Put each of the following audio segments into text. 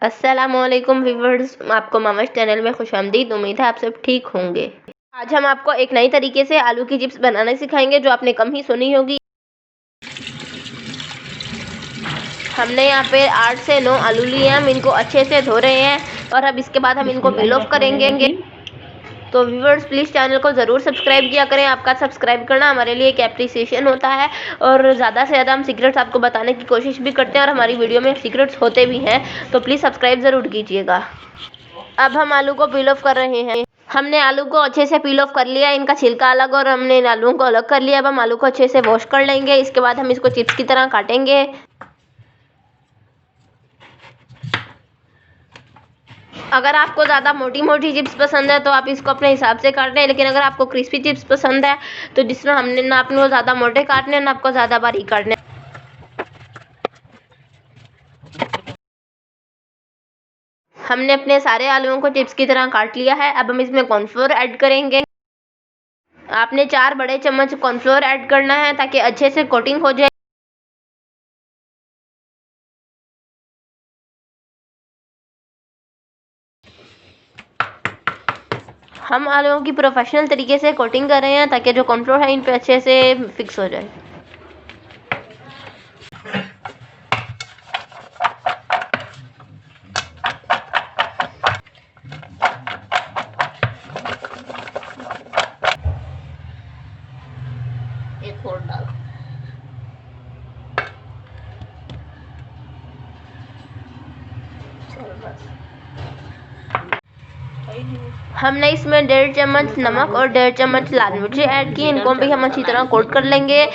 अस्सलामुअलैकुम व्यूअर्स, आपको mama's channel में खुशामदीद। उम्मीद है आप सब ठीक होंगे। आज हम आपको एक नई तरीके से आलू की चिप्स बनाना सिखाएंगे जो आपने कम ही सुनी होगी। हमने यहाँ पे 8 से 9 आलू लिए हैं। हम इनको अच्छे से धो रहे हैं और अब इसके बाद हम इनको पील ऑफ करेंगे। तो व्यूअर्स प्लीज़ चैनल को ज़रूर सब्सक्राइब किया करें। आपका सब्सक्राइब करना हमारे लिए एक एप्रिसिएशन होता है और ज़्यादा से ज़्यादा हम सीक्रेट्स आपको बताने की कोशिश भी करते हैं और हमारी वीडियो में सीक्रेट्स होते भी हैं, तो प्लीज़ सब्सक्राइब ज़रूर कीजिएगा। अब हम आलू को पील ऑफ कर रहे हैं। हमने आलू को अच्छे से पील ऑफ कर लिया, इनका छिलका अलग और हमने इन आलूओं को अलग कर लिया। अब हम आलू को अच्छे से वॉश कर लेंगे। इसके बाद हम इसको चिप्स की तरह काटेंगे। अगर आपको ज़्यादा मोटी मोटी चिप्स पसंद है तो आप इसको अपने हिसाब से काट लें, लेकिन अगर आपको क्रिस्पी चिप्स पसंद है तो जिस तरह हमने ना आपने वो ज़्यादा मोटे काटने ना आपको ज़्यादा बारीक काटने। हमने अपने सारे आलूओं को चिप्स की तरह काट लिया है। अब हम इसमें कॉर्नफ्लोर ऐड करेंगे। आपने 4 बड़े चम्मच कॉर्नफ्लोर ऐड करना है ताकि अच्छे से कोटिंग हो जाए। हम आलूओं की प्रोफेशनल तरीके से कोटिंग कर रहे हैं ताकि जो कॉर्नफ्लोर है इन पे अच्छे से फिक्स हो जाए। एक और डाल। हमने इसमें 1.5 चम्मच नमक और 1.5 चम्मच लाल मिर्ची ऐड की। इनको भी हम अच्छी तरह कोट कर लेंगे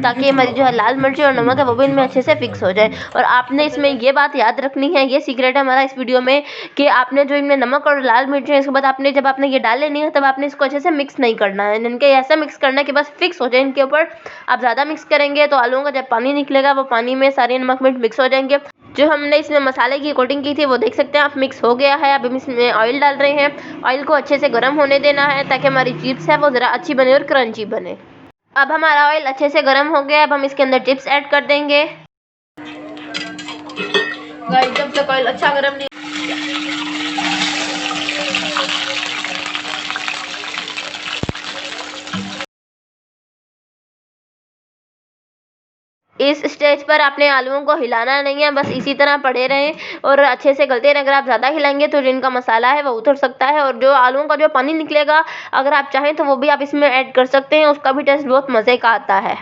ताकि हमारी जो है लाल मिर्ची और नमक है वो भी इनमें अच्छे से फिक्स हो जाए। और आपने इसमें ये बात याद रखनी है, ये सीक्रेट है हमारा इस वीडियो में, कि आपने जो इनमें नमक और लाल मिर्ची है इसके बाद आपने जब आपने ये डाल लेनी है तब आपने इसको अच्छे से मिक्स नहीं करना है। इनके ऐसा मिक्स करना है कि बस फिक्स हो जाए इनके ऊपर। आप ज़्यादा मिक्स करेंगे तो आलूओं का जब पानी निकलेगा वो पानी में सारे नमक मिर्च मिक्स हो जाएंगे। जो हमने इसमें मसाले की कोटिंग की थी वो देख सकते हैं आप, मिक्स हो गया है। अब हम इसमें ऑयल डाल रहे हैं। ऑयल को अच्छे से गर्म होने देना है ताकि हमारी चिप्स है वो ज़रा अच्छी बने और क्रंची बने। अब हमारा ऑयल अच्छे से गर्म हो गया। अब हम इसके अंदर चिप्स ऐड कर देंगे। गाइस जब तक ऑयल अच्छा गर्म नहीं इस स्टेज पर आपने आलूओं को हिलाना नहीं है, बस इसी तरह पड़े रहें और अच्छे से गलते रहें। अगर आप ज़्यादा हिलाएंगे तो जिनका मसाला है वो उतर सकता है और जो आलूओं का जो पानी निकलेगा अगर आप चाहें तो वो भी आप इसमें ऐड कर सकते हैं। उसका भी टेस्ट बहुत मज़े का आता है।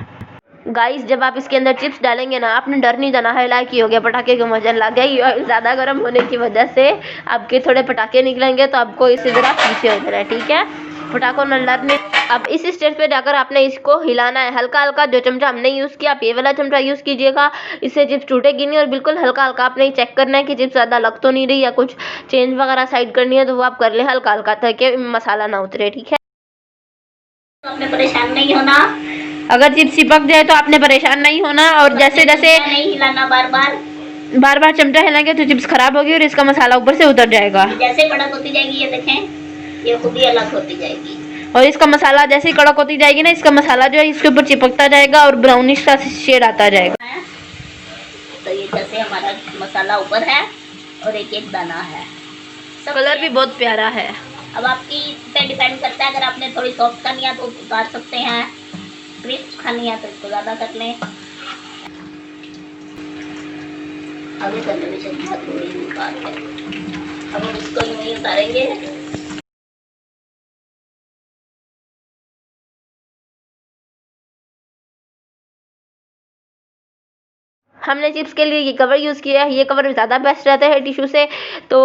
गाइस जब आप इसके अंदर चिप्स डालेंगे ना, आपने डर नहीं जाना है लाइक हो गया पटाखे का मजा लग गया। ज़्यादा गर्म होने की वजह से आपके थोड़े पटाखे निकलेंगे तो आपको इसी तरह पीछे हो जाना है, ठीक है। पटाखों न लड़ने। अब इस स्टेज पे जाकर आपने इसको हिलाना है हल्का हल्का। जो चमचा हमने यूज़ किया आप ये वाला चमचा यूज़ कीजिएगा, इससे चिप्स टूटेगी नहीं। और बिल्कुल हल्का हल्का आपने चेक करना है कि चिप्स ज़्यादा लग तो नहीं रही या कुछ चेंज वगैरह साइड करनी है तो वो आप कर लें हल्का हल्का ताकि मसाला ना उतरे, ठीक है। आपने परेशान नहीं होना। अगर चिप्स चिपक जाए तो आपने परेशान नहीं होना। और जैसे जैसे नहीं हिलाना, बार बार चमचा हिलाएंगे तो चिप्स खराब होगी और इसका मसाला ऊपर से उतर जाएगा। जैसे कड़क होती जाएगी ये देखें, ये खुद ही अलग होती जाएगी। और इसका मसाला जैसे ही कड़क होती जाएगी ना, इसका मसाला जो है इसके ऊपर चिपकता जाएगा और ब्राउनिश का शेड आता जाएगा। तो ये जैसे हमारा मसाला ऊपर है और एक एक दाना है। कलर भी बहुत प्यारा है। अब आपकी पे डिपेंड करता है, अगर आपने थोड़ी सॉफ्ट खानी है तो उतार सकते हैं, क्रिस्प खानी है तो इसको ज़्यादा कर लें। आगे करने में थोड़ी निकाल है। अब हम इसको यूँ ही उतारेंगे। हमने चिप्स के लिए ये कवर यूज़ किया है। ये कवर ज़्यादा बेस्ट रहता है टिश्यू से। तो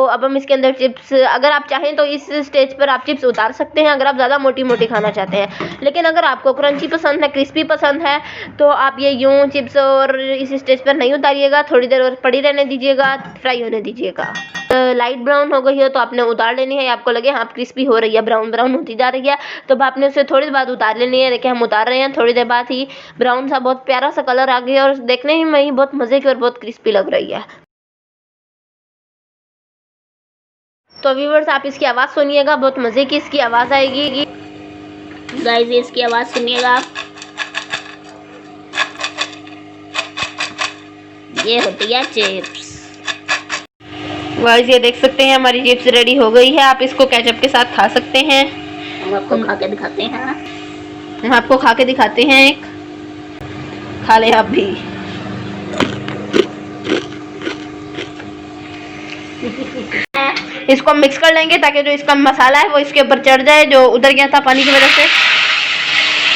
अब हम इसके अंदर चिप्स, अगर आप चाहें तो इस स्टेज पर आप चिप्स उतार सकते हैं अगर आप ज़्यादा मोटी मोटी खाना चाहते हैं। लेकिन अगर आपको क्रंची पसंद है, क्रिस्पी पसंद है तो आप ये यूँ चिप्स और इस स्टेज पर नहीं उतारिएगा, थोड़ी देर और पड़ी रहने दीजिएगा, फ्राई होने दीजिएगा। लाइट ब्राउन हो गई हो तो आपने उतार लेनी है। आपको लगे हाँ क्रिस्पी हो रही है, ब्राउन ब्राउन होती जा रही है, तो आपने उसे थोड़ी देर बाद उतार लेनी है। देखिए हम उतार रहे हैं, थोड़ी देर बाद ही ब्राउन सा बहुत प्यारा सा कलर आ गया और देखने में ही बहुत मज़े की और बहुत क्रिस्पी लग रही है। तो व्यूअर्स आप इसकी आवाज़ सुनिएगा, बहुत मज़े की इसकी आवाज़ आएगी। गाइस इसकी आवाज़ सुनिएगा आप। ये होती है चिप्स। गाइस ये देख सकते हैं हमारी चिप्स रेडी हो गई है। आप इसको केचप के साथ खा सकते हैं। हम आपको खा के दिखाते हैं। हम आपको खा के दिखाते हैं एक। खा ले आप भी। इसको मिक्स कर लेंगे ताकि जो इसका मसाला है वो इसके ऊपर चढ़ जाए, जो उधर गया था पानी की वजह से।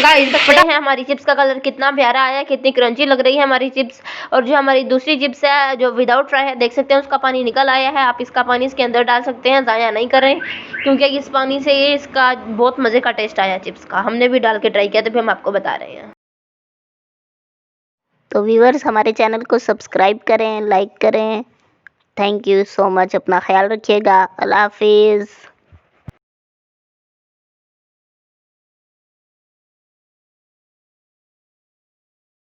गाइस पता है हमारी चिप्स का कलर कितना प्यारा आया है, कितनी क्रंची लग रही है हमारी चिप्स। और जो हमारी दूसरी चिप्स है जो विदाउट फ्राई है, देख सकते हैं उसका पानी निकल आया है। आप इसका पानी इसके अंदर डाल सकते हैं, ज़ाया नहीं करें, क्योंकि इस पानी से इसका बहुत मज़े का टेस्ट आया चिप्स का। हमने भी डाल के ट्राई किया तो फिर हम आपको बता रहे हैं। तो व्यूअर्स हमारे चैनल को सब्सक्राइब करें, लाइक करें। Thank you so much. अपना ख्याल रखिएगा। अल्लाह हाफिज़।